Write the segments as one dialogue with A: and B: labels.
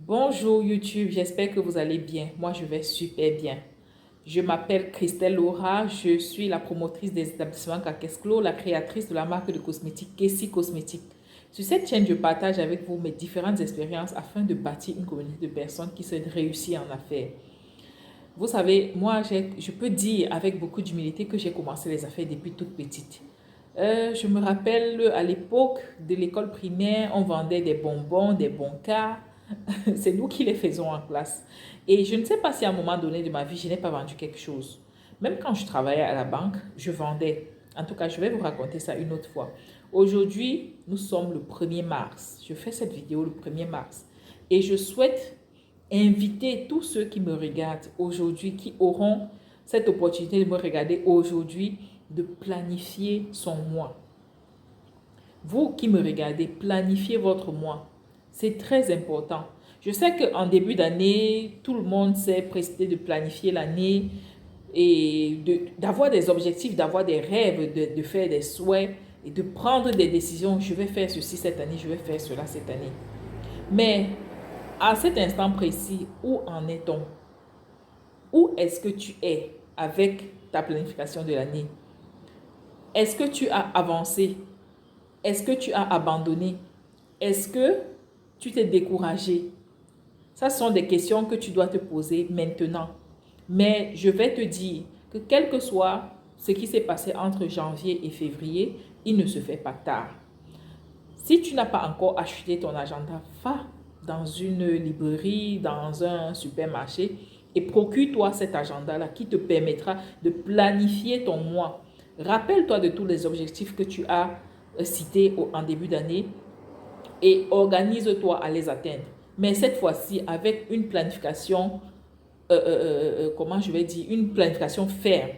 A: Bonjour YouTube, j'espère que vous allez bien. Moi, je vais super bien. Je m'appelle Christelle Laura, je suis la promotrice des établissements Kakesclo, la créatrice de la marque de cosmétiques Kessie Cosmétiques. Sur cette chaîne, je partage avec vous mes différentes expériences afin de bâtir une communauté de personnes qui souhaitent réussir en affaires. Vous savez, moi, je peux dire avec beaucoup d'humilité que j'ai commencé les affaires depuis toute petite. Je me rappelle à l'époque de l'école primaire, on vendait des bonbons, des bons cas. C'est nous qui les faisons en classe. Et je ne sais pas si à un moment donné de ma vie, je n'ai pas vendu quelque chose. Même quand je travaillais à la banque, je vendais. En tout cas, je vais vous raconter ça une autre fois. Aujourd'hui, nous sommes le 1er mars. Je fais cette vidéo le 1er mars. Et je souhaite inviter tous ceux qui me regardent aujourd'hui, qui auront cette opportunité de me regarder aujourd'hui, de planifier son mois. Vous qui me regardez, planifiez votre mois. C'est très important. Je sais qu'en début d'année, tout le monde s'est précipité de planifier l'année et d'avoir des objectifs, d'avoir des rêves, de faire des souhaits et de prendre des décisions. Je vais faire ceci cette année, je vais faire cela cette année. Mais à cet instant précis, où en est-on? Où est-ce que tu es avec ta planification de l'année? Est-ce que tu as avancé? Est-ce que tu as abandonné? Est-ce que tu t'es découragé? Ça sont des questions que tu dois te poser maintenant. Mais je vais te dire que quel que soit ce qui s'est passé entre janvier et février, il ne se fait pas tard. Si tu n'as pas encore acheté ton agenda, va dans une librairie, dans un supermarché et procure-toi cet agenda-là qui te permettra de planifier ton mois. Rappelle-toi de tous les objectifs que tu as cités en début d'année et organise-toi à les atteindre. Mais cette fois-ci, avec une planification, comment je vais dire, une planification ferme.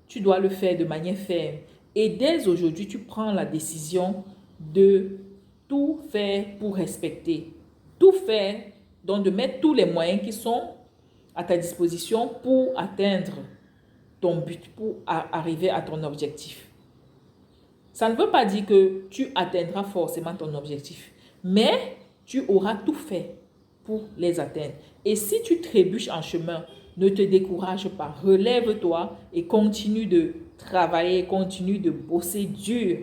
A: Tu dois le faire de manière ferme. Et dès aujourd'hui, tu prends la décision de tout faire pour respecter. Tout faire, donc de mettre tous les moyens qui sont à ta disposition pour atteindre ton but, pour arriver à ton objectif. Ça ne veut pas dire que tu atteindras forcément ton objectif, mais tu auras tout fait pour les atteindre. Et si tu trébuches en chemin, ne te décourage pas, relève-toi et continue de travailler, continue de bosser dur,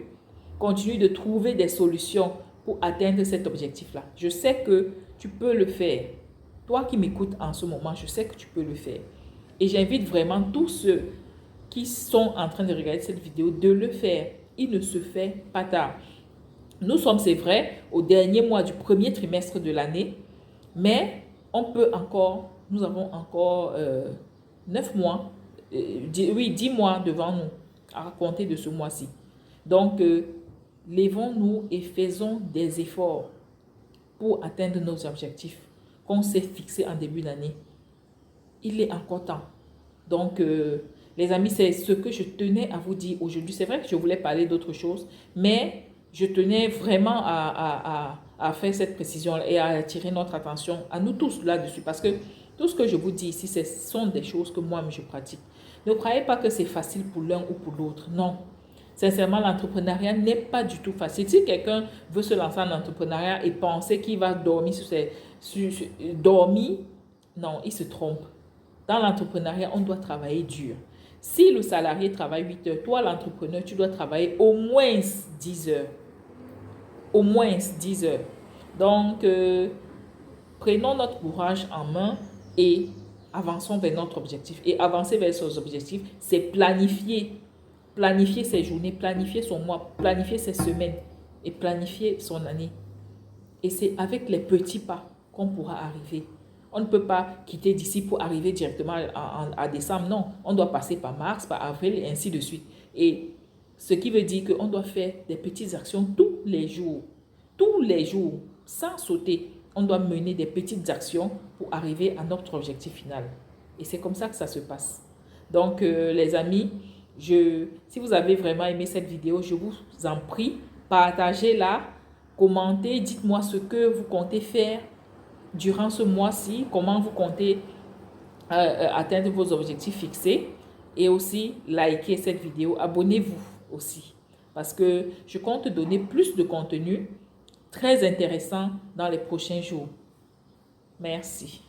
A: continue de trouver des solutions pour atteindre cet objectif-là. Je sais que tu peux le faire. Toi qui m'écoutes en ce moment, je sais que tu peux le faire. Et j'invite vraiment tous ceux qui sont en train de regarder cette vidéo de le faire. Il ne se fait pas tard. Nous sommes, c'est vrai, au dernier mois du premier trimestre de l'année, mais on peut encore, nous avons encore 9 mois, 10 mois devant nous à compter de ce mois-ci. Donc, levons-nous et faisons des efforts pour atteindre nos objectifs qu'on s'est fixés en début d'année. Il est encore temps. Donc, les amis, c'est ce que je tenais à vous dire aujourd'hui. C'est vrai que je voulais parler d'autre chose, mais je tenais vraiment à faire cette précision et à attirer notre attention à nous tous là-dessus. Parce que tout ce que je vous dis ici, ce sont des choses que moi, je pratique. Ne croyez pas que c'est facile pour l'un ou pour l'autre. Non. Sincèrement, l'entrepreneuriat n'est pas du tout facile. Si quelqu'un veut se lancer en entrepreneuriat et penser qu'il va dormir dormir, non, il se trompe. Dans l'entrepreneuriat, on doit travailler dur. Si le salarié travaille 8 heures, toi, l'entrepreneur, tu dois travailler au moins 10 heures. Au moins 10 heures. Donc, prenons notre courage en main et avançons vers notre objectif. Et avancer vers ses objectifs, c'est planifier. Planifier ses journées, planifier son mois, planifier ses semaines et planifier son année. Et c'est avec les petits pas qu'on pourra arriver. On ne peut pas quitter d'ici pour arriver directement à décembre. Non, on doit passer par mars, par avril et ainsi de suite. Et ce qui veut dire qu'on doit faire des petites actions tous les jours. Tous les jours, sans sauter. On doit mener des petites actions pour arriver à notre objectif final. Et c'est comme ça que ça se passe. Donc, les amis, si vous avez vraiment aimé cette vidéo, je vous en prie, partagez-la, commentez, dites-moi ce que vous comptez faire durant ce mois-ci, comment vous comptez atteindre vos objectifs fixés et aussi likez cette vidéo, abonnez-vous aussi parce que je compte donner plus de contenu très intéressant dans les prochains jours. Merci.